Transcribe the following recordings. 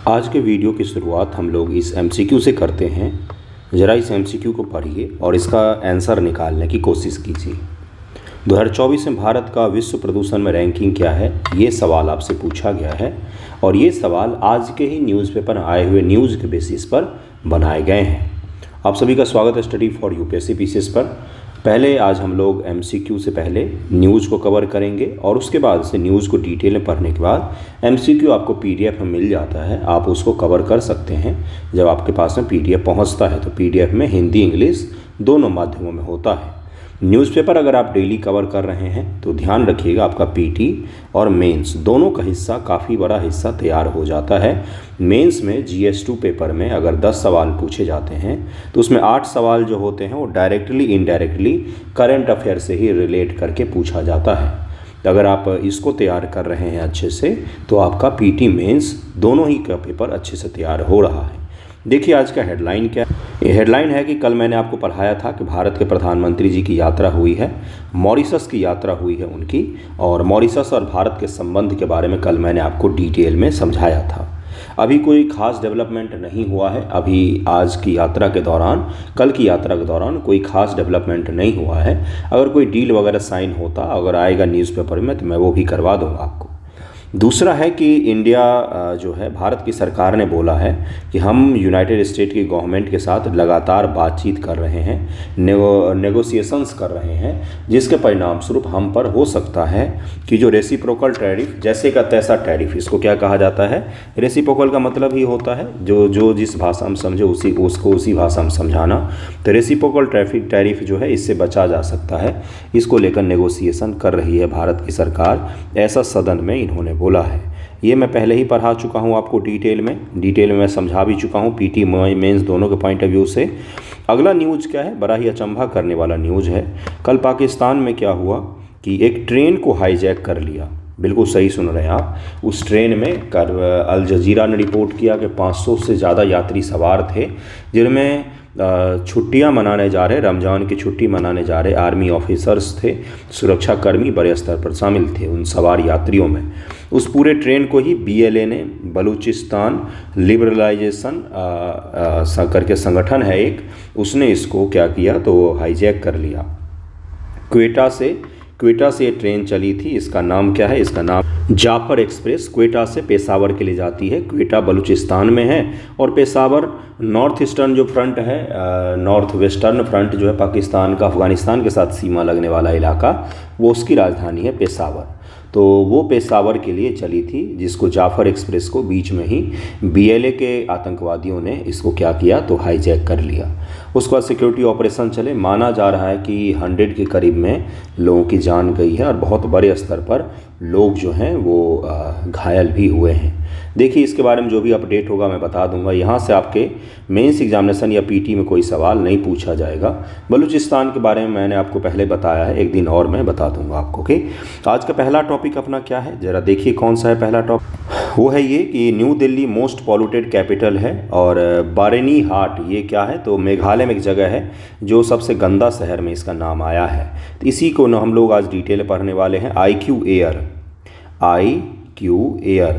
आज के वीडियो की शुरुआत हम लोग इस एमसीक्यू से करते हैं। ज़रा इस एमसीक्यू को पढ़िए और इसका आंसर निकालने की कोशिश कीजिए। 2024 में भारत का विश्व प्रदूषण में रैंकिंग क्या है, ये सवाल आपसे पूछा गया है और ये सवाल आज के ही न्यूज़पेपर आए हुए न्यूज़ के बेसिस पर बनाए गए हैं। आप सभी का स्वागत है स्टडी फॉर यूपीएससी पीसीएस पर। पहले आज हम लोग एमसीक्यू से पहले न्यूज़ को कवर करेंगे और उसके बाद से न्यूज़ को डिटेल में पढ़ने के बाद एमसीक्यू आपको पीडीएफ में मिल जाता है, आप उसको कवर कर सकते हैं। जब आपके पास में पीडीएफ पहुंचता है तो पीडीएफ में हिंदी इंग्लिश दोनों माध्यमों में होता है। न्यूज़पेपर अगर आप डेली कवर कर रहे हैं तो ध्यान रखिएगा आपका पीटी और मेंस दोनों का हिस्सा, काफ़ी बड़ा हिस्सा तैयार हो जाता है। मेंस में जीएस2 पेपर में अगर 10 सवाल पूछे जाते हैं तो उसमें 8 सवाल जो होते हैं वो डायरेक्टली इनडायरेक्टली करंट अफेयर से ही रिलेट करके पूछा जाता है। अगर आप इसको तैयार कर रहे हैं अच्छे से तो आपका पीटी मेंस दोनों ही का पेपर अच्छे से तैयार हो रहा है। देखिए आज का हेडलाइन क्या है। ये हेडलाइन है कि कल मैंने आपको पढ़ाया था कि भारत के प्रधानमंत्री जी की यात्रा हुई है, मॉरिशस की यात्रा हुई है उनकी, और मॉरिशस और भारत के संबंध के बारे में कल मैंने आपको डिटेल में समझाया था। अभी कोई खास डेवलपमेंट नहीं हुआ है, अभी आज की यात्रा के दौरान, कल की यात्रा के दौरान कोई खास डेवलपमेंट नहीं हुआ है। अगर कोई डील वगैरह साइन होता, अगर आएगा न्यूज़पेपर में तो मैं वो भी करवा दूँगा आपको। दूसरा है कि इंडिया जो है, भारत की सरकार ने बोला है कि हम यूनाइटेड स्टेट की गवर्नमेंट के साथ लगातार बातचीत कर रहे हैं, नेगोशिएशंस कर रहे हैं, जिसके परिणाम स्वरूप हम पर हो सकता है कि जो रेसिप्रोकल टैरिफ, जैसे का तैसा टैरिफ, इसको क्या कहा जाता है, रेसिप्रोकल का मतलब ही होता है जो जिस भाषा में समझे उसी भाषा में समझाना। तो रेसिप्रोकल टैरिफ जो है इससे बचा जा सकता है, इसको लेकर नेगोशिएशन कर रही है भारत की सरकार, ऐसा सदन में इन्होंने बोला है। ये मैं पहले ही पढ़ा चुका हूँ आपको डिटेल में मैं समझा भी चुका हूँ पीटी मेंस दोनों के पॉइंट ऑफ व्यू से। अगला न्यूज़ क्या है, बड़ा ही अचंभा करने वाला न्यूज़ है। कल पाकिस्तान में क्या हुआ कि एक ट्रेन को हाईजैक कर लिया। बिल्कुल सही सुन रहे हैं आप। उस ट्रेन में अल जजीरा ने रिपोर्ट किया कि 500 से ज़्यादा यात्री सवार थे, जिनमें छुट्टियां मनाने जा रहे, रमज़ान की छुट्टी मनाने जा रहे आर्मी ऑफिसर्स थे, सुरक्षाकर्मी बड़े स्तर पर शामिल थे उन सवार यात्रियों में। उस पूरे ट्रेन को ही बीएलए ने, बलूचिस्तान लिबरलाइजेशन करके संगठन है एक, उसने इसको क्या किया तो हाईजैक कर लिया। क्वेटा से ये ट्रेन चली थी। इसका नाम क्या है, इसका नाम जाफर एक्सप्रेस क्वेटा से पेशावर के लिए जाती है। क्वेटा बलूचिस्तान में है और पेशावर नॉर्थ ईस्टर्न जो फ्रंट है, नॉर्थ वेस्टर्न फ्रंट जो है पाकिस्तान का अफ़गानिस्तान के साथ सीमा लगने वाला इलाका, वो उसकी राजधानी है पेशावर। तो वो पेशावर के लिए चली थी, जिसको जाफर एक्सप्रेस को बीच में ही बीएलए के आतंकवादियों ने इसको क्या किया तो हाईजैक कर लिया। उसके बाद सिक्योरिटी ऑपरेशन चले। माना जा रहा है कि 100 के करीब में लोगों की जान गई है और बहुत बड़े स्तर पर लोग जो हैं वो घायल भी हुए हैं। देखिए इसके बारे में जो भी अपडेट होगा मैं बता दूंगा। यहाँ से आपके मेंस एग्जामिनेशन या पीटी में कोई सवाल नहीं पूछा जाएगा। बलूचिस्तान के बारे में मैंने आपको पहले बताया है, एक दिन और मैं बता दूंगा आपको। ओके, आज का पहला टॉपिक अपना क्या है, ज़रा देखिए कौन सा है पहला टॉपिक। वो है ये कि new Delhi most polluted capital है और बारेनी हाट ये क्या है तो मेघालय में एक जगह है जो सबसे गंदा शहर में इसका नाम आया है। तो इसी को हम लोग आज डिटेल पढ़ने वाले हैं। IQ एयर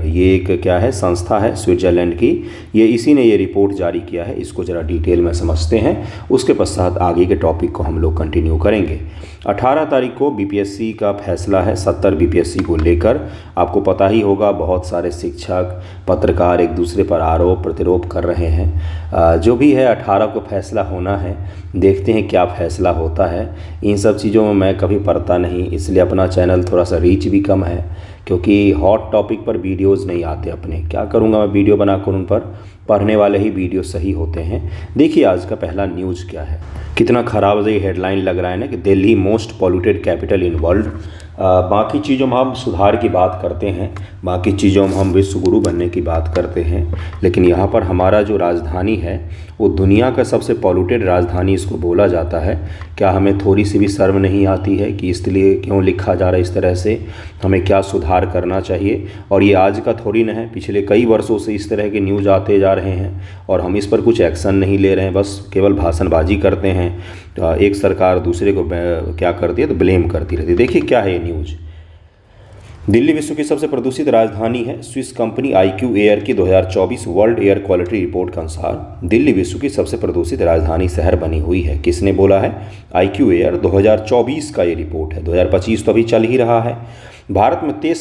ये एक क्या है, संस्था है स्विट्ज़रलैंड की, ये इसी ने ये रिपोर्ट जारी किया है। इसको ज़रा डिटेल में समझते हैं, उसके पश्चात आगे के टॉपिक को हम लोग कंटिन्यू करेंगे। 18 तारीख को बीपीएससी का फैसला है 70 बीपीएससी को लेकर। आपको पता ही होगा बहुत सारे शिक्षक पत्रकार एक दूसरे पर आरोप प्रत्यारोप कर रहे हैं। जो भी है 18 को फैसला होना है, देखते हैं क्या फैसला होता है। इन सब चीज़ों में मैं कभी पढ़ता नहीं, इसलिए अपना चैनल थोड़ा सा रीच भी कम है, क्योंकि हॉट टॉपिक पर वीडियोस नहीं आते अपने। क्या करूँगा मैं, वीडियो बनाकर उन पर पढ़ने वाले ही वीडियो सही होते हैं। देखिए आज का पहला न्यूज़ क्या है। कितना ख़राब ये हेडलाइन लग रहा है ना कि Delhi most polluted capital in world. बाकी चीज़ों में हम सुधार की बात करते हैं, बाकी चीज़ों में हम विश्व गुरु बनने की बात करते हैं, लेकिन यहाँ पर हमारा जो राजधानी है वो दुनिया का सबसे पॉल्यूटेड राजधानी इसको बोला जाता है। क्या हमें थोड़ी सी भी शर्म नहीं आती है कि इसलिए क्यों लिखा जा रहा है इस तरह से, हमें क्या सुधार करना चाहिए। और ये आज का थोड़ी न है, पिछले कई वर्षों से इस तरह के न्यूज़ आते जा रहे हैं और हम इस पर कुछ एक्शन नहीं ले रहे हैं, बस केवल भाषणबाजी करते हैं। एक सरकार दूसरे को क्या करती है तो ब्लेम करती रहती है। देखिए क्या है ये न्यूज़। दिल्ली विश्व की सबसे प्रदूषित राजधानी है। स्विस कंपनी IQ एयर की 2024 वर्ल्ड एयर क्वालिटी रिपोर्ट के अनुसार दिल्ली विश्व की सबसे प्रदूषित राजधानी शहर बनी हुई है। किसने बोला है? IQ एयर 2024 का ये रिपोर्ट है। 2025 तो अभी चल ही रहा है। भारत में 13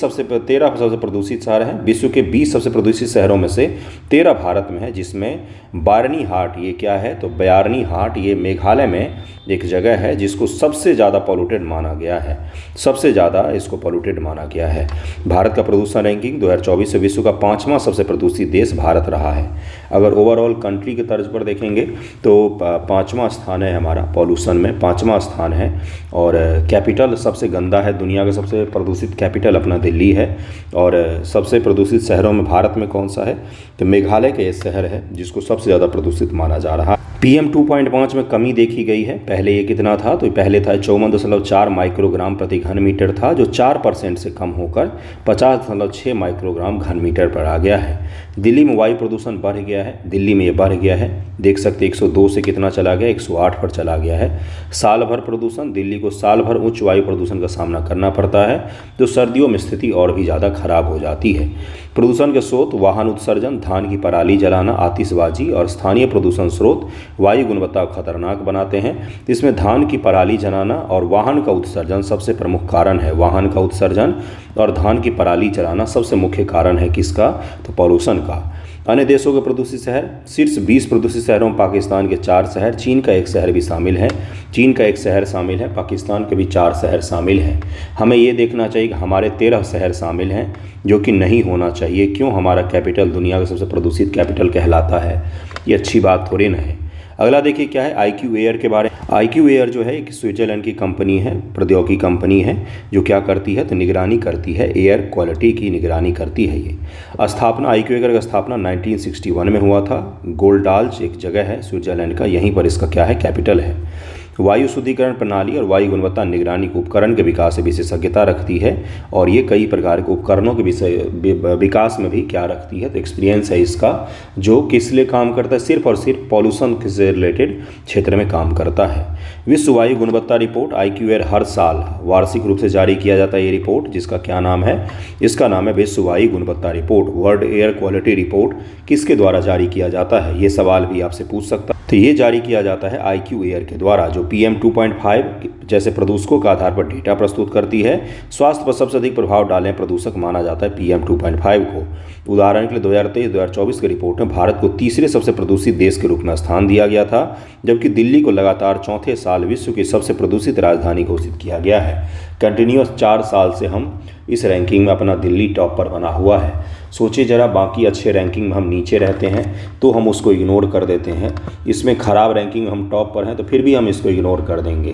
सबसे प्रदूषित शहर हैं। विश्व के 20 सबसे प्रदूषित शहरों में से 13 भारत में है, जिसमें बारनी हाट, ये क्या है तो बयारनी हाट, ये मेघालय में एक जगह है जिसको सबसे ज़्यादा पॉल्यूटेड माना गया है। सबसे ज़्यादा इसको पॉल्यूटेड माना गया है। भारत का प्रदूषण रैंकिंग 2024 से विश्व का 5वां सबसे प्रदूषित देश भारत रहा है। अगर ओवरऑल कंट्री के तर्ज पर देखेंगे तो 5वां स्थान है हमारा, पॉल्यूशन में 5वां स्थान है। और कैपिटल सबसे गंदा है, दुनिया का सबसे प्रदूषित कैपिटल अपना दिल्ली है। और सबसे प्रदूषित शहरों में भारत में कौन सा है तो मेघालय का ये शहर है जिसको सबसे ज़्यादा प्रदूषित माना जा रहा है। PM 2.5 में कमी देखी गई है। पहले ये कितना था तो पहले था 54.4 माइक्रोग्राम प्रति घन मीटर था, जो 4% से कम होकर 50.6 माइक्रोग्राम घन मीटर पर आ गया है। दिल्ली में वायु प्रदूषण बढ़ गया है। दिल्ली में ये बढ़ गया है, देख सकते 102 से कितना चला गया, 108 पर चला गया है। साल भर प्रदूषण, दिल्ली को साल भर उच्च वायु प्रदूषण का सामना करना पड़ता है, तो सर्दियों में स्थिति और भी ज़्यादा खराब हो जाती है। प्रदूषण के स्रोत वाहन उत्सर्जन, धान की पराली जलाना, आतिशबाजी और स्थानीय प्रदूषण स्रोत वायु गुणवत्ता को खतरनाक बनाते हैं। इसमें धान की पराली जलाना और वाहन का उत्सर्जन सबसे प्रमुख कारण है। वाहन का उत्सर्जन और धान की पराली जलाना सबसे मुख्य कारण है किसका तो पॉल्यूशन का। अन्य देशों के प्रदूषित शहर, शीर्ष 20 प्रदूषित शहरों में पाकिस्तान के 4 शहर, चीन का 1 शहर भी शामिल है। चीन का 1 शहर शामिल है, पाकिस्तान के भी 4 शहर शामिल हैं। हमें ये देखना चाहिए कि हमारे 13 शहर शामिल हैं, जो कि नहीं होना चाहिए। क्यों? हमारा कैपिटल दुनिया का सबसे प्रदूषित कैपिटल कहलाता है, ये अच्छी बात थोड़ी ना है। अगला देखिए क्या है IQ एयर के बारे में। IQ एयर जो है एक स्विट्जरलैंड की कंपनी है, प्रौद्योगिकी कंपनी है, जो क्या करती है तो निगरानी करती है, एयर क्वालिटी की निगरानी करती है। ये स्थापना IQ एयर का स्थापना 1961 में हुआ था। गोल्डाल्च एक जगह है स्विट्जरलैंड का, यहीं पर इसका क्या है कैपिटल है। वायु शुद्धिकरण प्रणाली और वायु गुणवत्ता निगरानी के उपकरण के विकास से विशेषज्ञता रखती है, और ये कई प्रकार के उपकरणों के विकास में भी क्या रखती है तो एक्सपीरियंस है इसका, जो किस लिए काम करता है, सिर्फ और सिर्फ पॉल्यूशन से रिलेटेड क्षेत्र में काम करता है। विश्व वायु गुणवत्ता रिपोर्ट IQ एयर हर साल वार्षिक रूप से जारी किया जाता है। ये रिपोर्ट जिसका क्या नाम है, इसका नाम है विश्व वायु गुणवत्ता report, world air quality report. किसके द्वारा जारी किया जाता है, ये सवाल भी आपसे पूछ सकता है। तो ये जारी किया जाता है IQ एयर के द्वारा, जो PM 2.5 जैसे प्रदूषकों के आधार पर डेटा प्रस्तुत करती है। स्वास्थ्य पर सबसे अधिक प्रभाव डालने प्रदूषक माना जाता है PM 2.5 को। उदाहरण के लिए 2023-2024 की रिपोर्ट में भारत को तीसरे सबसे प्रदूषित देश के रूप में स्थान दिया गया था, जबकि दिल्ली को लगातार चौथे साल विश्व की सबसे प्रदूषित राजधानी घोषित किया गया है। कंटिन्यूअस 4 साल से हम इस रैंकिंग में अपना दिल्ली टॉप पर बना हुआ है। सोचिए जरा, बाकी अच्छे रैंकिंग में हम नीचे रहते हैं तो हम उसको इग्नोर कर देते हैं। इसमें ख़राब रैंकिंग में हम टॉप पर हैं तो फिर भी हम इसको इग्नोर कर देंगे,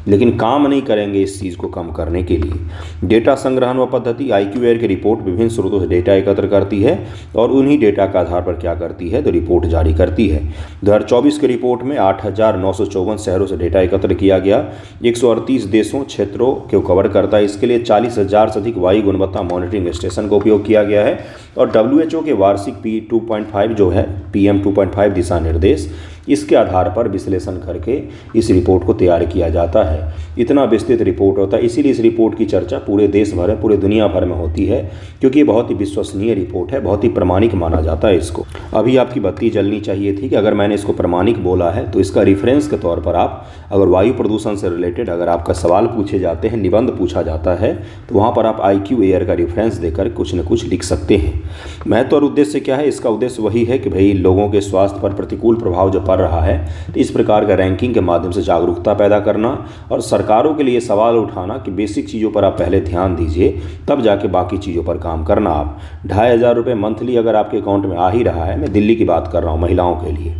लेकिन काम नहीं करेंगे इस चीज़ को कम करने के लिए। डेटा संग्रहण व पद्धति, IQ एयर की रिपोर्ट विभिन्न स्रोतों से डेटा एकत्र करती है और उन्हीं डेटा के आधार पर क्या करती है तो रिपोर्ट जारी करती है। 2024 की रिपोर्ट में 8,954 शहरों से डेटा एकत्र किया गया। 138 देशों क्षेत्रों को कवर करता है। इसके लिए 40,000 से अधिक वायु गुणवत्ता मॉनिटरिंग स्टेशन का उपयोग किया गया है। और WHO के वार्षिक P2.5 जो है PM 2.5 दिशा निर्देश, इसके आधार पर विश्लेषण करके इस रिपोर्ट को तैयार किया जाता है। इतना विस्तृत रिपोर्ट होता है, इसीलिए इस रिपोर्ट की चर्चा पूरे देश भर में, पूरे दुनिया भर में होती है, क्योंकि ये बहुत ही विश्वसनीय रिपोर्ट है, बहुत ही प्रामाणिक माना जाता है इसको। अभी आपकी बत्ती जलनी चाहिए थी कि अगर मैंने इसको प्रामाणिक बोला है तो इसका रेफरेंस के तौर पर आप अगर वायु प्रदूषण से रिलेटेड अगर आपका सवाल पूछे जाते हैं, निबंध पूछा जाता है, तो वहाँ पर आप IQ एयर का रेफरेंस देकर कुछ न कुछ लिख सकते हैं। महत्व और उद्देश्य क्या है? इसका उद्देश्य वही है कि भाई लोगों के स्वास्थ्य पर प्रतिकूल प्रभाव जो पड़ रहा है, तो इस प्रकार का रैंकिंग के माध्यम से जागरूकता पैदा करना और सरकारों के लिए सवाल उठाना कि बेसिक चीज़ों पर आप पहले ध्यान दीजिए, तब जाके बाकी चीज़ों पर काम करना। आप 2,500 रुपये मंथली अगर आपके अकाउंट में आ ही रहा है, मैं दिल्ली की बात कर रहा हूँ, महिलाओं के लिए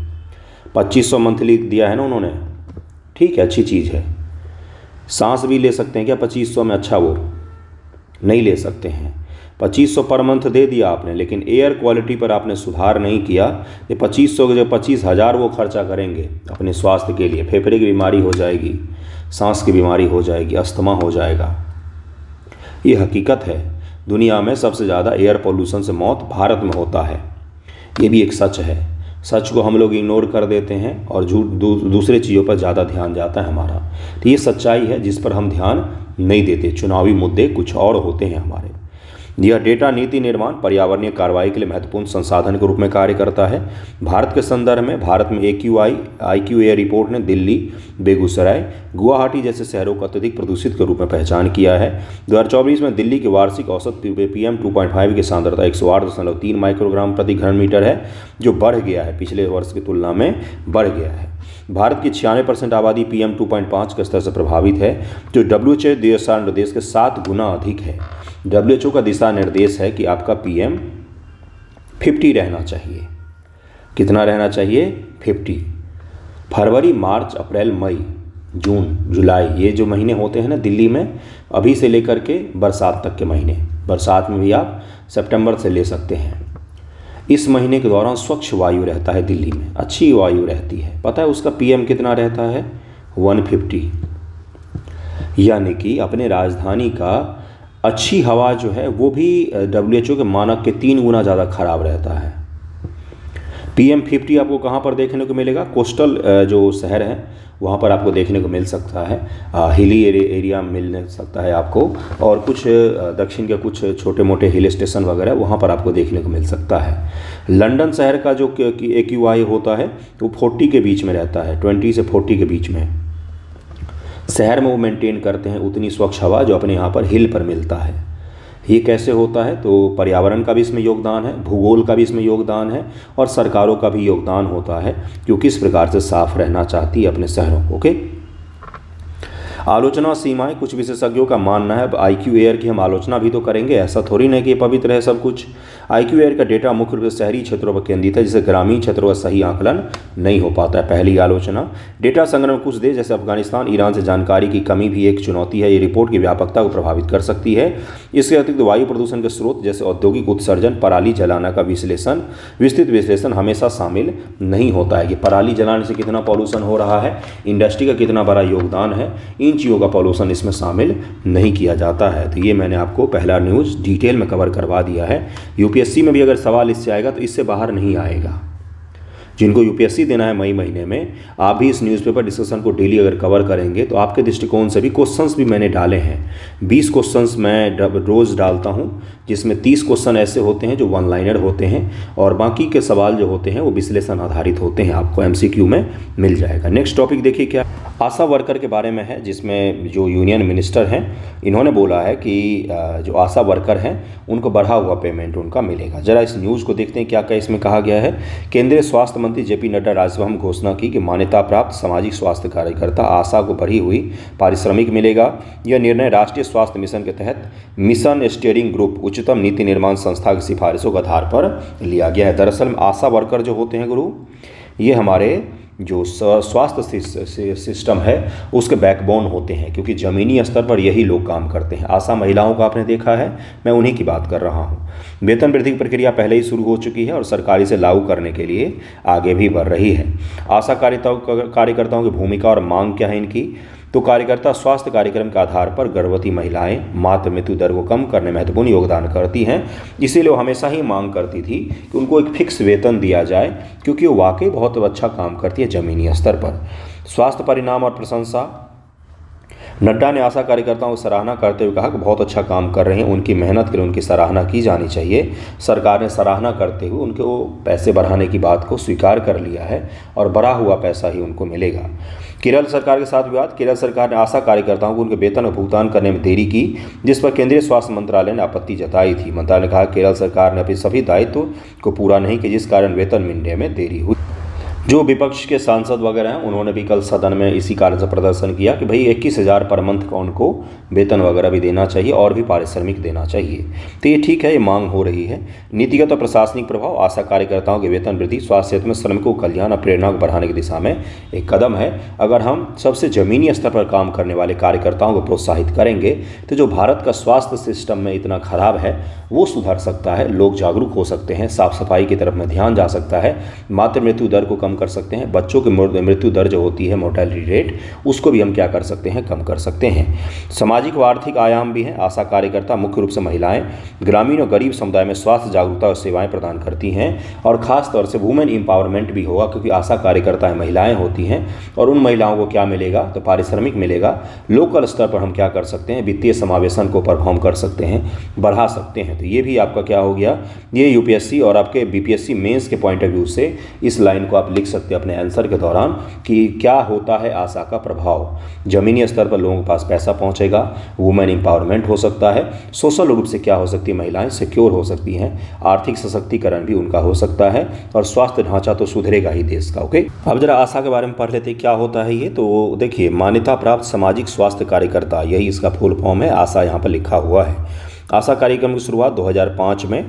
2500 मंथली दिया है ना उन्होंने, ठीक है, अच्छी चीज़ है। सांस भी ले सकते हैं क्या 2500 में? अच्छा, वो नहीं ले सकते हैं। 2500 पर मंथ दे दिया आपने, लेकिन एयर क्वालिटी पर आपने सुधार नहीं किया। ये 2500 के जो 25,000 वो खर्चा करेंगे अपने स्वास्थ्य के लिए, फेफड़े की बीमारी हो जाएगी, सांस की बीमारी हो जाएगी, अस्थमा हो जाएगा। ये हकीकत है। दुनिया में सबसे ज़्यादा एयर पोल्यूशन से मौत भारत में होता है, ये भी एक सच है। सच को हम लोग इग्नोर कर देते हैं और दूसरे चीज़ों पर ज़्यादा ध्यान जाता है हमारा। तो ये सच्चाई है जिस पर हम ध्यान नहीं देते। चुनावी मुद्दे कुछ और होते हैं हमारे। यह डेटा नीति निर्माण पर्यावरणीय कार्रवाई के लिए महत्वपूर्ण संसाधन के रूप में कार्य करता है। भारत के संदर्भ में भारत में IQAir रिपोर्ट ने दिल्ली, बेगूसराय, गुवाहाटी जैसे शहरों को अत्यधिक प्रदूषित के रूप में पहचान किया है। 2024 में दिल्ली की वार्षिक औसत PM 2.5 की सांद्रता 108.3 माइक्रोग्राम प्रति घन मीटर है, जो बढ़ गया है, पिछले वर्ष की तुलना में बढ़ गया है। भारत की 96% आबादी PM 2.5 के स्तर से प्रभावित है, जो WHO दिशा निर्देश के 7 गुना अधिक है। WHO का दिशा निर्देश है कि आपका PM 50 रहना चाहिए। कितना रहना चाहिए? 50। फरवरी, मार्च, अप्रैल, मई, जून, जुलाई, ये जो महीने होते हैं ना दिल्ली में, अभी से लेकर के बरसात तक के महीने, बरसात में भी आप सितंबर से ले सकते हैं। इस महीने के दौरान स्वच्छ वायु रहता है दिल्ली में, अच्छी वायु रहती है। पता है उसका PM कितना रहता है? 150। यानी कि अपने राजधानी का अच्छी हवा जो है वो भी WHO के मानक के 3 गुना ज़्यादा खराब रहता है। PM 50 आपको कहाँ पर देखने को मिलेगा? कोस्टल जो शहर है वहाँ पर आपको देखने को मिल सकता है, हिली एरिया मिल सकता है आपको, और कुछ दक्षिण के कुछ छोटे मोटे हिल स्टेशन वगैरह वहाँ पर आपको देखने को मिल सकता है। लंदन शहर का जो AQI होता है वो 40 के बीच में रहता है, 20 से 40 के बीच में। शहर में वो मेंटेन करते हैं उतनी स्वच्छ हवा जो अपने यहाँ पर हिल पर मिलता है। ये कैसे होता है? तो पर्यावरण का भी इसमें योगदान है, भूगोल का भी इसमें योगदान है, और सरकारों का भी योगदान होता है जो किस प्रकार से साफ रहना चाहती है अपने शहरों को। ओके, आलोचना सीमाएं। कुछ विशेषज्ञों का मानना है, अब IQAir की हम आलोचना भी तो करेंगे, ऐसा थोड़ी नहीं कि पवित्र है सब कुछ। IQAir का डेटा मुख्य रूप से शहरी क्षेत्रों पर केंद्रित है, जिससे ग्रामीण क्षेत्रों का सही आकलन नहीं हो पाता है। पहली आलोचना, डेटा संग्रह में कुछ देश जैसे अफगानिस्तान, ईरान से जानकारी की कमी भी एक चुनौती है। ये रिपोर्ट की व्यापकता को प्रभावित कर सकती है। इसके अतिरिक्त वायु प्रदूषण के स्रोत जैसे औद्योगिक उत्सर्जन, पराली जलाना का विस्तृत विश्लेषण हमेशा शामिल नहीं होता है कि पराली जलाने से कितना पॉल्यूशन हो रहा है, इंडस्ट्री का कितना बड़ा योगदान है, इन चीज़ों का पॉल्यूशन इसमें शामिल नहीं किया जाता है। तो ये मैंने आपको पहला न्यूज़ डिटेल में कवर करवा दिया है। UPSC में भी अगर सवाल इससे आएगा तो इससे बाहर नहीं आएगा। जिनको UPSC देना है मई महीने में, आप भी इस न्यूज़पेपर डिस्कशन को डेली अगर कवर करेंगे तो आपके दृष्टिकोण से भी क्वेश्चंस भी मैंने डाले हैं। 20 क्वेश्चंस मैं रोज़ डालता हूं, जिसमें 30 क्वेश्चन ऐसे होते हैं जो वन लाइनर होते हैं, और बाकी के सवाल जो होते हैं वो विश्लेषण आधारित होते हैं। आपको MCQ में मिल जाएगा। नेक्स्ट टॉपिक देखिए क्या, आशा वर्कर के बारे में है, जिसमें जो यूनियन मिनिस्टर हैं इन्होंने बोला है कि जो आशा वर्कर हैं उनको बढ़ा हुआ पेमेंट उनका मिलेगा। जरा इस न्यूज़ को देखते हैं क्या क्या इसमें कहा गया है। केंद्रीय स्वास्थ्य मंत्री JP नड्डा राज्यसभा में घोषणा की कि मान्यता प्राप्त सामाजिक स्वास्थ्य कार्यकर्ता आशा को बढ़ी हुई पारिश्रमिक मिलेगा। यह निर्णय राष्ट्रीय स्वास्थ्य मिशन के तहत मिशन स्टीयरिंग ग्रुप उच्चतम नीति निर्माण संस्था की सिफारिशों के आधार पर लिया गया है। दरअसल आशा वर्कर जो होते हैं गुरु, ये हमारे जो स्वास्थ्य सिस्टम है उसके बैकबोन होते हैं, क्योंकि ज़मीनी स्तर पर यही लोग काम करते हैं। आशा महिलाओं को आपने देखा है, मैं उन्हीं की बात कर रहा हूँ। वेतन वृद्धि की प्रक्रिया पहले ही शुरू हो चुकी है और सरकारी से लागू करने के लिए आगे भी बढ़ रही है। आशा कार्यकर्ताओं की भूमिका और मांग क्या है इनकी? तो कार्यकर्ता स्वास्थ्य कार्यक्रम के आधार पर गर्भवती महिलाएं मातृ मृत्यु दर को कम करने में महत्वपूर्ण योगदान करती हैं। इसीलिए वो हमेशा ही मांग करती थी कि उनको एक फिक्स वेतन दिया जाए, क्योंकि वो वाकई बहुत अच्छा काम करती है ज़मीनी स्तर पर। स्वास्थ्य परिणाम और प्रशंसा, नड्डा ने आशा कार्यकर्ताओं को सराहना करते हुए कहा कि बहुत अच्छा काम कर रहे हैं, उनकी मेहनत के लिए उनकी सराहना की जानी चाहिए। सरकार ने सराहना करते हुए उनके वो पैसे बढ़ाने की बात को स्वीकार कर लिया है और बढ़ा हुआ पैसा ही उनको मिलेगा। केरल सरकार के साथ विवाद, केरल सरकार ने आशा कार्यकर्ताओं को उनके वेतन और भुगतान करने में देरी की, जिस पर केंद्रीय स्वास्थ्य मंत्रालय ने आपत्ति जताई थी। मंत्रालय ने कहा केरल सरकार ने अपने सभी दायित्व को पूरा नहीं किया, जिस कारण वेतन मिलने में देरी हुई। जो विपक्ष के सांसद वगैरह हैं उन्होंने भी कल सदन में इसी कारण से प्रदर्शन किया कि भाई 21,000 पर मंथ का उनको वेतन वगैरह भी देना चाहिए और भी पारिश्रमिक देना चाहिए। तो ये ठीक है, ये मांग हो रही है। नीतिगत और प्रशासनिक प्रभाव, आशा कार्यकर्ताओं के वेतन वृद्धि स्वास्थ्य क्षेत्र में श्रमिकों को कल्याण और प्रेरणा को बढ़ाने की दिशा में एक कदम है। अगर हम सबसे ज़मीनी स्तर पर काम करने वाले कार्यकर्ताओं को प्रोत्साहित करेंगे तो जो भारत का स्वास्थ्य सिस्टम में इतना खराब है वो सुधर सकता है, लोग जागरूक हो सकते हैं, साफ सफाई की तरफ में ध्यान जा सकता है, मातृ मृत्यु दर को कम कम कर सकते हैं। बच्चों की मृत्यु दर जो होती है, मोर्टेलिटी रेट, उसको भी हम क्या कर सकते हैं, कम कर सकते हैं। सामाजिक व आर्थिक आयाम भी हैं। आशा कार्यकर्ता मुख्य रूप से महिलाएं ग्रामीण और गरीब समुदाय में स्वास्थ्य जागरूकता और सेवाएं प्रदान करती हैं, और ख़ास तौर से वुमेन एम्पावरमेंट भी होगा, क्योंकि आशा कार्यकर्ताएं महिलाएं होती हैं। और उन महिलाओं को क्या मिलेगा, तो पारिश्रमिक मिलेगा। लोकल स्तर पर हम क्या कर सकते हैं, वित्तीय समावेशन को परफॉर्म कर सकते हैं, बढ़ा सकते हैं। तो ये भी आपका क्या हो गया, ये यूपीएससी और आपके बीपीएससी मेंस के पॉइंट ऑफ व्यू से इस लाइन को आप लिख सकते हैं अपने आंसर के दौरान कि क्या होता है आशा का प्रभाव। जमीनी स्तर पर लोगों के पास पैसा पहुंचेगा, वुमेन एम्पावरमेंट हो सकता है, सोशल रूप से क्या हो सकती है, महिलाएं सिक्योर हो सकती हैं, आर्थिक सशक्तिकरण भी उनका हो सकता है, और स्वास्थ्य ढांचा तो सुधरेगा ही देश का। ओके, अब जरा आशा के बारे में पढ़ लेते हैं क्या होता है ये। तो देखिए, मान्यता प्राप्त सामाजिक स्वास्थ्य कार्यकर्ता, यही इसका फुल फॉर्म है, आशा यहाँ पर लिखा हुआ है। आशा कार्यक्रम की शुरुआत 2005 में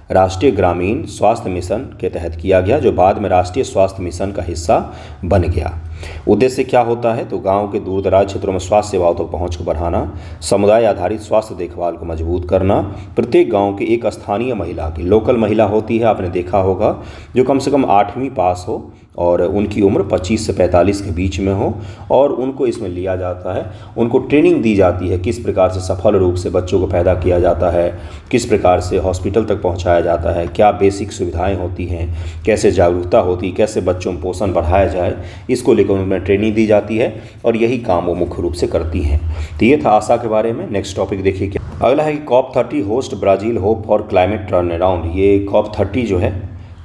राष्ट्रीय ग्रामीण स्वास्थ्य मिशन के तहत किया गया, जो बाद में राष्ट्रीय स्वास्थ्य मिशन का हिस्सा बन गया। उद्देश्य क्या होता है, तो गांव के दूर दराज क्षेत्रों में स्वास्थ्य सेवाओं तक पहुंच को बढ़ाना, समुदाय आधारित स्वास्थ्य देखभाल को मजबूत करना। प्रत्येक गांव की एक स्थानीय महिला की, लोकल महिला होती है, आपने देखा होगा, जो कम से कम 8वीं पास हो और उनकी उम्र 25 से 45 के बीच में हो, और उनको इसमें लिया जाता है। उनको ट्रेनिंग दी जाती है किस प्रकार से सफल रूप से बच्चों को पैदा किया जाता है, किस प्रकार से हॉस्पिटल तक पहुंचाया जाता है, क्या बेसिक सुविधाएं होती हैं, कैसे जागरूकता होती है, कैसे बच्चों में पोषण बढ़ाया जाए, इसको लेकर उन्हें ट्रेनिंग दी जाती है, और यही काम वो मुख्य रूप से करती हैं। तो ये था आशा के बारे में। नेक्स्ट टॉपिक देखिए क्या अगला है कि COP30 host Brazil hope for climate turn around. ये COP30 जो है,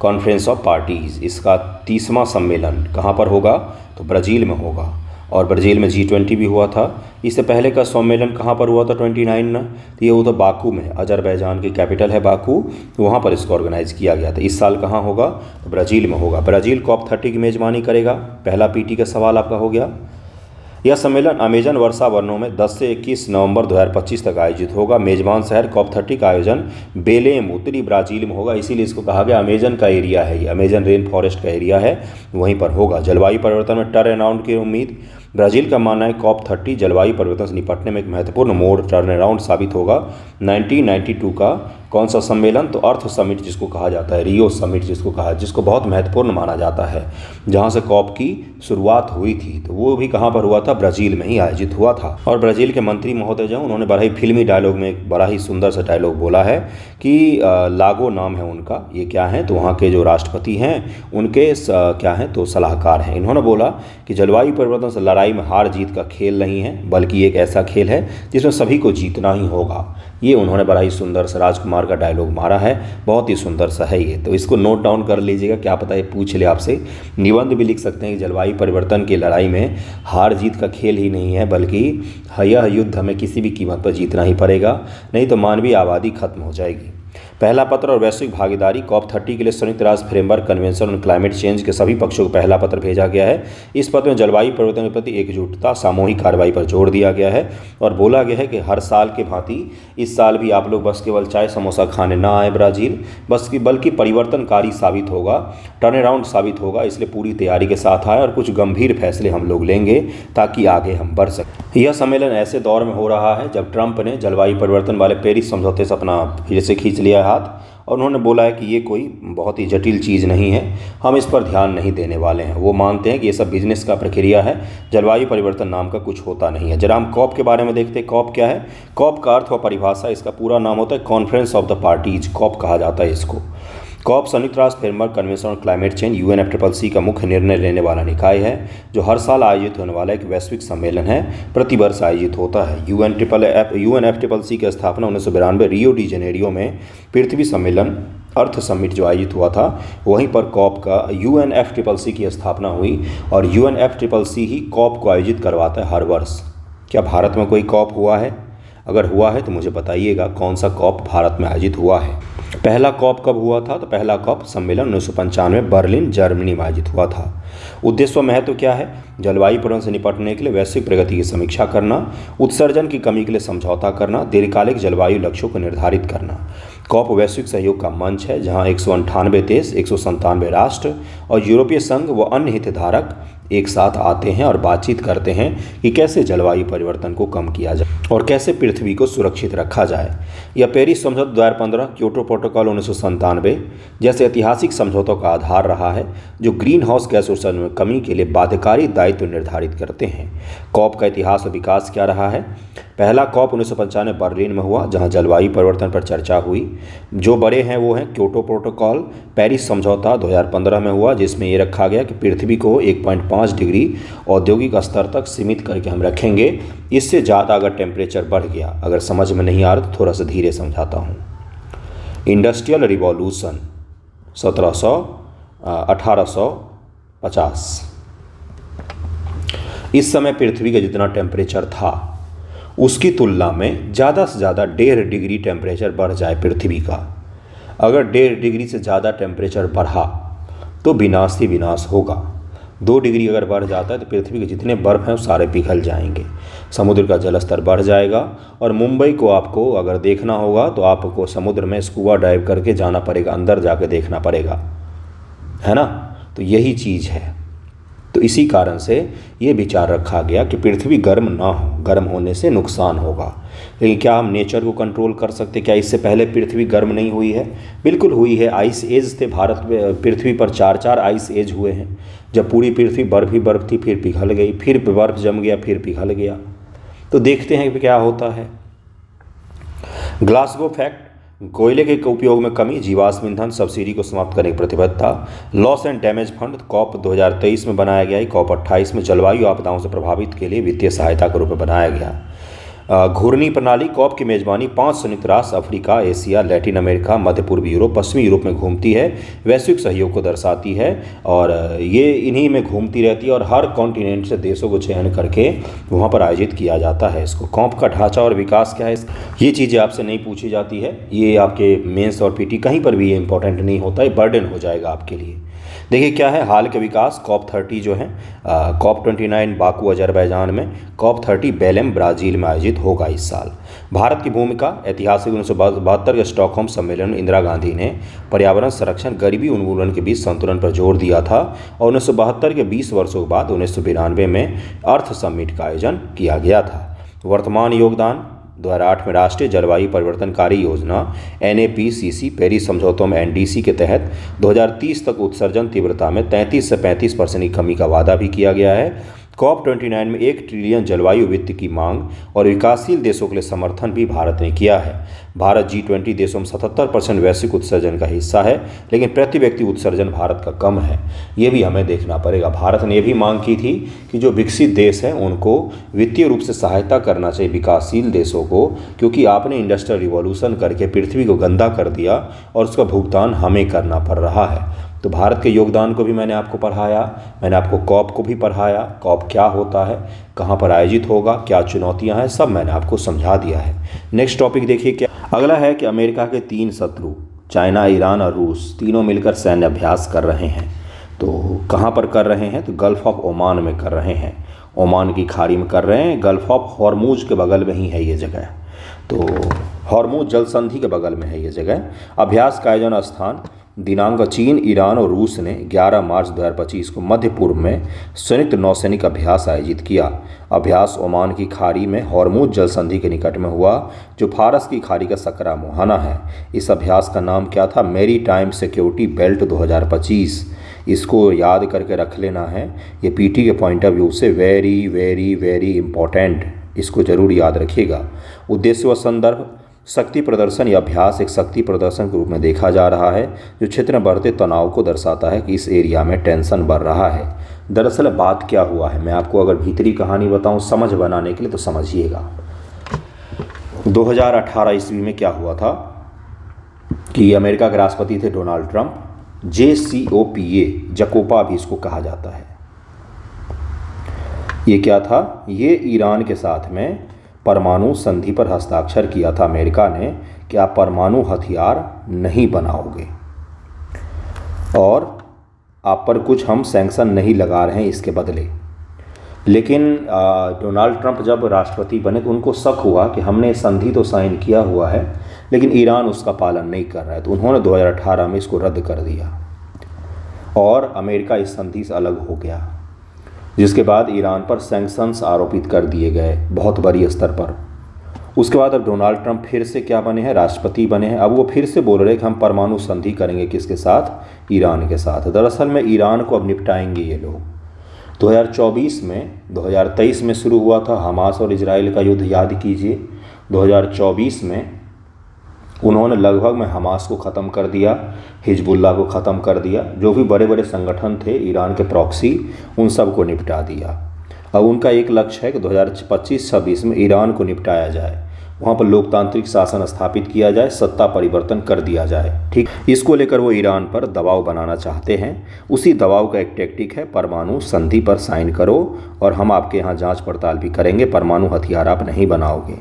कॉन्फ्रेंस ऑफ पार्टीज़, इसका 30वां सम्मेलन कहाँ पर होगा, तो ब्राज़ील में होगा। और ब्राज़ील में G20 भी हुआ था। इससे पहले का सम्मेलन कहाँ पर हुआ था 29 में, तो ये हुआ था बाकू में, अजरबैजान की कैपिटल है बाकू, वहाँ पर इसको ऑर्गेनाइज किया गया था। इस साल कहाँ होगा, तो ब्राज़ील में होगा। ब्राज़ील COP30 की मेज़बानी करेगा। पहला पीटी का सवाल आपका हो गया। यह सम्मेलन अमेजन वर्षावनों में 10 से 21 नवंबर 2025 तक आयोजित होगा। मेजबान शहर COP30 का आयोजन बेलेम, उत्तरी ब्राज़ील में होगा, इसीलिए इसको कहा गया अमेजन का एरिया है, ये अमेजन रेन फॉरेस्ट का एरिया है, वहीं पर होगा। जलवायु परिवर्तन में टर्न अराउंड की उम्मीद। ब्राज़ील का मानना है COP30 जलवायु परिवर्तन से निपटने में एक महत्वपूर्ण मोड़, टर्न अराउंड साबित होगा। 1992 का कौन सा सम्मेलन, तो अर्थ समिट जिसको कहा जाता है, रियो समिट जिसको बहुत महत्वपूर्ण माना जाता है, जहाँ से COP की शुरुआत हुई थी, तो वो भी कहाँ पर हुआ था, ब्राज़ील में ही आयोजित हुआ था। और ब्राज़ील के मंत्री महोदय जो उन्होंने बड़ा ही फिल्मी डायलॉग में एक बड़ा ही सुंदर सा डायलॉग बोला है कि लागो नाम है उनका, ये क्या है, तो वहाँ के जो राष्ट्रपति हैं उनके क्या हैं, तो सलाहकार हैं। इन्होंने बोला कि जलवायु परिवर्तन से लड़ाई में हार जीत का खेल नहीं है, बल्कि एक ऐसा खेल है जिसमें सभी को जीतना ही होगा। ये उन्होंने बड़ा ही सुंदर सा राजकुमार का डायलॉग मारा है, बहुत ही सुंदर सा है ये, तो इसको नोट डाउन कर लीजिएगा, क्या पता ये पूछ ले आपसे। निबंध भी लिख सकते हैं कि जलवायु परिवर्तन की लड़ाई में हार जीत का खेल ही नहीं है, बल्कि यह युद्ध हमें किसी भी कीमत पर जीतना ही पड़ेगा, नहीं तो मानवीय आबादी खत्म हो जाएगी। पहला पत्र और वैश्विक भागीदारी। COP30 के लिए संयुक्त राष्ट्र framework convention on climate change के सभी पक्षों को पहला पत्र भेजा गया है। इस पत्र में जलवायु परिवर्तन के प्रति एकजुटता, सामूहिक कार्रवाई पर जोर दिया गया है, और बोला गया है कि हर साल के भांति इस साल भी आप लोग बस केवल चाय समोसा खाने ना आए ब्राज़ील, बल्कि परिवर्तनकारी साबित होगा, टर्न अराउंड साबित होगा, इसलिए पूरी तैयारी के साथ आए और कुछ गंभीर फैसले हम लोग लेंगे ताकि आगे हम बढ़ सकें। यह सम्मेलन ऐसे दौर में हो रहा है जब ट्रंप ने जलवायु परिवर्तन वाले पेरिस समझौते से अपना फिर से खींच लिया हाथ, और उन्होंने बोला है कि ये कोई बहुत ही जटिल चीज़ नहीं है, हम इस पर ध्यान नहीं देने वाले हैं। वो मानते हैं कि ये सब बिजनेस का प्रक्रिया है, जलवायु परिवर्तन नाम का कुछ होता नहीं है। जरा हम COP के बारे में देखते हैं। COP क्या है, COP का अर्थ व परिभाषा, इसका पूरा नाम होता है conference of the parties, COP कहा जाता है इसको। COP संयुक्त राष्ट्र framework convention on climate change UNFCCC का मुख्य निर्णय लेने वाला निकाय है, जो हर साल आयोजित होने वाला एक वैश्विक सम्मेलन है, प्रतिवर्ष आयोजित होता है। UNFCCC की स्थापना 1992 रियो डी जेनेरियो में पृथ्वी सम्मेलन अर्थ समिट जो आयोजित हुआ था, वहीं पर COP का UNFCCC की स्थापना हुई, और UNFCCC ही COP को आयोजित करवाता है हर वर्ष। क्या भारत में कोई COP हुआ है? अगर हुआ है तो मुझे बताइएगा कौन सा COP भारत में आयोजित हुआ है। पहला COP कब हुआ था, तो पहला COP सम्मेलन 1995 बर्लिन जर्मनी में आयोजित हुआ था। उद्देश्य व महत्व क्या है, जलवायु परिवर्तन से निपटने के लिए वैश्विक प्रगति की समीक्षा करना, उत्सर्जन की कमी के लिए समझौता करना, दीर्घकालिक जलवायु लक्ष्यों को निर्धारित करना। COP वैश्विक सहयोग का मंच है, जहां 198 देश, 197 राष्ट्र और यूरोपीय संघ व अन्य हितधारक एक साथ आते हैं और बातचीत करते हैं कि कैसे जलवायु परिवर्तन को कम किया जाए और कैसे पृथ्वी को सुरक्षित रखा जाए। यह पेरिस समझौता 2015, क्योटो प्रोटोकॉल 1997 जैसे ऐतिहासिक समझौतों का आधार रहा है, जो ग्रीन हाउस गैस उत्सर्जन में कमी के लिए बाध्यकारी दायित्व निर्धारित करते हैं। कॉप का इतिहास और विकास क्या रहा है? पहला कॉप 1995 बर्लिन में हुआ, जहां जलवायु परिवर्तन पर चर्चा हुई। जो बड़े हैं वो हैं क्योटो प्रोटोकॉल। पेरिस समझौता 2015 में हुआ, जिसमें ये रखा गया कि पृथ्वी को 1.5 डिग्री औद्योगिक स्तर तक सीमित करके हम रखेंगे। इससे ज़्यादा अगर टेम्परेचर बढ़ गया, अगर समझ में नहीं आ रहा तो थोड़ा सा धीरे समझाता हूँ। Industrial revolution 1850। इस समय पृथ्वी का जितना टेम्परेचर था उसकी तुलना में ज़्यादा से ज़्यादा 1.5 डिग्री टेम्परेचर बढ़ जाए पृथ्वी का। अगर 1.5 डिग्री से ज़्यादा टेम्परेचर बढ़ा तो विनाश ही विनाश होगा। 2 डिग्री अगर बढ़ जाता है तो पृथ्वी के जितने बर्फ़ हैं वो सारे पिघल जाएंगे, समुद्र का जलस्तर बढ़ जाएगा। और मुंबई को आपको अगर देखना होगा तो आपको समुद्र में स्कूबा डाइव करके जाना पड़ेगा, अंदर जाके देखना पड़ेगा, है ना। तो यही चीज़ है। तो इसी कारण से ये विचार रखा गया कि पृथ्वी गर्म ना हो, गर्म होने से नुकसान होगा। लेकिन क्या हम नेचर को कंट्रोल कर सकते? क्या इससे पहले पृथ्वी गर्म नहीं हुई है? बिल्कुल हुई है। आइस एज थे भारत में, पृथ्वी पर 4 आइस एज हुए हैं, जब पूरी पृथ्वी बर्फ ही बर्फ थी, फिर पिघल गई, फिर बर्फ जम गया, फिर पिघल गया। तो देखते हैं कि क्या होता है। ग्लासगो फैक्ट, कोयले के उपयोग में कमी, जीवाश्म ईंधन सब्सिडी को समाप्त करने की प्रतिबद्धता। Loss and damage fund COP 2023 में बनाया गया है। कॉप 28 में जलवायु आपदाओं से प्रभावित के लिए वित्तीय सहायता के रूप में बनाया गया। घूर्णी प्रणाली कॉप की मेजबानी 5 संयुक्त राष्ट्र अफ्रीका, एशिया, लैटिन अमेरिका, मध्य पूर्वी यूरोप, पश्चिमी यूरोप में घूमती है। वैश्विक सहयोग को दर्शाती है और ये इन्हीं में घूमती रहती है और हर कॉन्टिनेंट से देशों को चयन करके वहाँ पर आयोजित किया जाता है इसको। कॉप का ढांचा और विकास क्या है, ये चीज़ें आपसे नहीं पूछी जाती है। ये आपके मेंस और पीटी कहीं पर भी ये इंपॉर्टेंट नहीं होता है, बर्डन हो जाएगा आपके लिए। देखिए क्या है हाल के विकास। कॉप 30 जो है, कॉप 29 बाकू अजरबैजान में, कॉप 30 बेलेम ब्राज़ील में आयोजित होगा इस साल। भारत की भूमिका ऐतिहासिक 1972 के स्टॉकहोम सम्मेलन में इंदिरा गांधी ने पर्यावरण संरक्षण, गरीबी उन्मूलन के बीच संतुलन पर जोर दिया था और 1972 के 20 वर्षों के बाद 1992 में अर्थ समिट का आयोजन किया गया था। वर्तमान योगदान 2008 में राष्ट्रीय जलवायु परिवर्तनकारी योजना NAPCC पेरिस समझौतों में NDC के तहत 2030 तक उत्सर्जन तीव्रता में 33 से 35% की कमी का वादा भी किया गया है। कॉप 29 में 1 ट्रिलियन जलवायु वित्त की मांग और विकासशील देशों के लिए समर्थन भी भारत ने किया है। भारत G20 देशों में 77% वैश्विक उत्सर्जन का हिस्सा है, लेकिन प्रति व्यक्ति उत्सर्जन भारत का कम है। ये भी हमें देखना पड़ेगा। भारत ने भी मांग की थी कि जो विकसित देश हैं उनको वित्तीय रूप से सहायता करना चाहिए विकासशील देशों को, क्योंकि आपने इंडस्ट्रियल रिवॉल्यूशन करके पृथ्वी को गंदा कर दिया और उसका भुगतान हमें करना पड़ रहा है। तो भारत के योगदान को भी मैंने आपको पढ़ाया, मैंने आपको कॉप को भी पढ़ाया, कॉप क्या होता है, कहाँ पर आयोजित होगा, क्या चुनौतियाँ हैं, सब मैंने आपको समझा दिया है। नेक्स्ट टॉपिक देखिए क्या अगला है कि अमेरिका के 3 शत्रु चाइना, ईरान और रूस तीनों मिलकर सैन्य अभ्यास कर रहे हैं। तो कहाँ पर कर रहे हैं? तो गल्फ ऑफ ओमान में कर रहे हैं, ओमान की खाड़ी में कर रहे हैं। गल्फ ऑफ हॉर्मुज के बगल में ही है ये जगह, तो हॉर्मुज जल संधि के बगल में है ये जगह। अभ्यास का आयोजन स्थान दिनांक चीन, ईरान और रूस ने 11 मार्च 2025 को मध्य पूर्व में संयुक्त नौसैनिक अभ्यास आयोजित किया। अभ्यास ओमान की खाड़ी में हॉर्मुज जल संधि के निकट में हुआ, जो फारस की खाड़ी का सकरा मुहाना है। इस अभ्यास का नाम क्या था? Maritime security belt 2025। इसको याद करके रख लेना है, ये पीटी के पॉइंट ऑफ व्यू से वेरी वेरी वेरी इंपॉर्टेंट, इसको जरूर याद रखिएगा। उद्देश्य व संदर्भ, शक्ति प्रदर्शन या अभ्यास एक शक्ति प्रदर्शन के रूप में देखा जा रहा है, जो क्षेत्र में बढ़ते तनाव को दर्शाता है कि इस एरिया में टेंशन बढ़ रहा है। दरअसल बात क्या हुआ है, मैं आपको अगर भीतरी कहानी बताऊं समझ बनाने के लिए तो समझिएगा। 2018 ईस्वी में क्या हुआ था कि अमेरिका के राष्ट्रपति थे डोनाल्ड ट्रंप, JCPOA, जकोपा भी इसको कहा जाता है। ये क्या था? ये ईरान के साथ में परमाणु संधि पर हस्ताक्षर किया था अमेरिका ने कि आप परमाणु हथियार नहीं बनाओगे और आप पर कुछ हम सैंक्शन नहीं लगा रहे हैं इसके बदले। लेकिन डोनाल्ड ट्रंप जब राष्ट्रपति बने तो उनको शक हुआ कि हमने संधि तो साइन किया हुआ है लेकिन ईरान उसका पालन नहीं कर रहा है, तो उन्होंने 2018 में इसको रद्द कर दिया और अमेरिका इस संधि से अलग हो गया। जिसके बाद ईरान पर सैंक्शंस आरोपित कर दिए गए बहुत बड़ी स्तर पर। उसके बाद अब डोनाल्ड ट्रंप फिर से क्या बने हैं, राष्ट्रपति बने हैं। अब वो फिर से बोल रहे हैं कि हम परमाणु संधि करेंगे, किसके साथ, ईरान के साथ। दरअसल में ईरान को अब निपटाएंगे ये लोग। 2023 में शुरू हुआ था हमास और इजराइल का युद्ध, याद कीजिए। 2024 में उन्होंने लगभग में हमास को ख़त्म कर दिया, हिजबुल्लाह को ख़त्म कर दिया, जो भी बड़े बड़े संगठन थे ईरान के प्रॉक्सी, उन सब को निपटा दिया। अब उनका एक लक्ष्य है कि 2025-26 में ईरान को निपटाया जाए, वहाँ पर लोकतांत्रिक शासन स्थापित किया जाए, सत्ता परिवर्तन कर दिया जाए। ठीक, इसको लेकर वो ईरान पर दबाव बनाना चाहते हैं। उसी दबाव का एक टैक्टिक है, परमाणु संधि पर साइन करो और हम आपके यहाँ जांच पड़ताल भी करेंगे, परमाणु हथियार आप नहीं बनाओगे।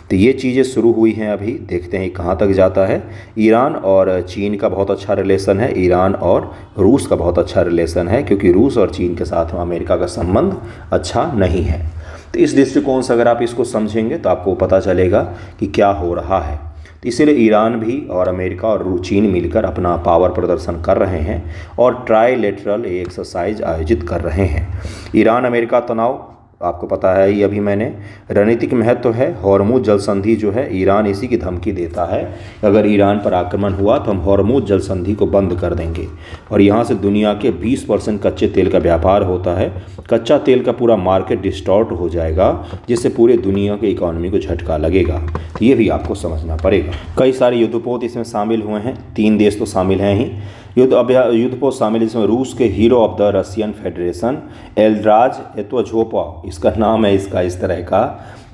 तो ये चीज़ें शुरू हुई हैं, अभी देखते हैं कहाँ तक जाता है। ईरान और चीन का बहुत अच्छा रिलेशन है, ईरान और रूस का बहुत अच्छा रिलेशन है, क्योंकि रूस और चीन के साथ में अमेरिका का संबंध अच्छा नहीं है। तो इस दृष्टिकोण से अगर आप इसको समझेंगे तो आपको पता चलेगा कि क्या हो रहा है। तो इसीलिए ईरान भी और अमेरिका और चीन मिलकर अपना पावर प्रदर्शन कर रहे हैं और ट्राईलेटरल एक्सरसाइज आयोजित कर रहे हैं। ईरान अमेरिका तनाव आपको पता है ही, अभी मैंने रणनीतिक महत्व है। हॉर्मुज जल संधि जो है, ईरान इसी की धमकी देता है, अगर ईरान पर आक्रमण हुआ तो हम हॉर्मुज जल संधि को बंद कर देंगे। और यहाँ से दुनिया के 20% कच्चे तेल का व्यापार होता है। कच्चा तेल का पूरा मार्केट डिस्टॉर्ट हो जाएगा, जिससे पूरे दुनिया के इकोनॉमी को झटका लगेगा। ये भी आपको समझना पड़ेगा। कई सारे युद्धपोत इसमें शामिल हुए हैं, 3 देश तो शामिल हैं ही। युद्धपोत शामिल इसमें रूस के hero of the Russian Federation एल्ड्राज एतोझोपा, इसका नाम है, इसका इस तरह का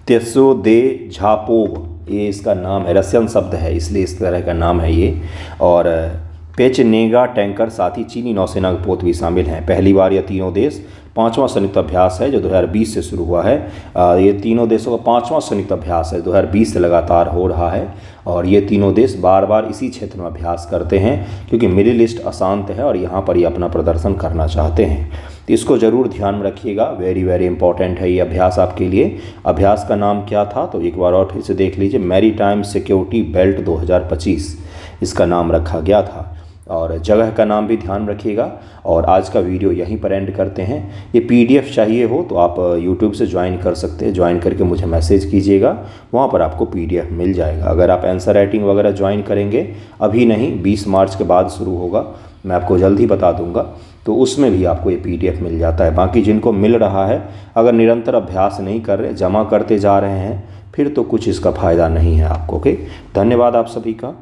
तेसो दे झापोव, ये इसका नाम है, रशियन शब्द है इसलिए इस तरह का नाम है ये। और पेचनेगा टैंकर, साथ ही चीनी नौसेना के पोत भी शामिल हैं। पहली बार यह तीनों देश 5वां संयुक्त अभ्यास है जो 2020 से शुरू हुआ है। ये तीनों देशों का 5वां संयुक्त अभ्यास है, 2020 से लगातार हो रहा है। और ये तीनों देश बार बार इसी क्षेत्र में अभ्यास करते हैं, क्योंकि मिडिल ईस्ट अशांत है और यहाँ पर ये अपना प्रदर्शन करना चाहते हैं। तो इसको ज़रूर ध्यान में रखिएगा, वेरी वेरी इंपॉर्टेंट है ये अभ्यास आपके लिए। अभ्यास का नाम क्या था तो एक बार और फिर से देख लीजिए, मैरीटाइम सिक्योरिटी बेल्ट 2025 इसका नाम रखा गया था। और जगह का नाम भी ध्यान रखिएगा। और आज का वीडियो यहीं पर एंड करते हैं। ये PDF चाहिए हो तो आप YouTube से ज्वाइन कर सकते हैं, ज्वाइन करके मुझे मैसेज कीजिएगा, वहाँ पर आपको PDF मिल जाएगा। अगर आप आंसर राइटिंग वगैरह ज्वाइन करेंगे, अभी नहीं 20 मार्च के बाद शुरू होगा, मैं आपको जल्द ही बता दूंगा, तो उसमें भी आपको ये PDF मिल जाता है। बाकी जिनको मिल रहा है, अगर निरंतर अभ्यास नहीं कर रहे, जमा करते जा रहे हैं, फिर तो कुछ इसका फ़ायदा नहीं है आपको। ओके, धन्यवाद आप सभी का।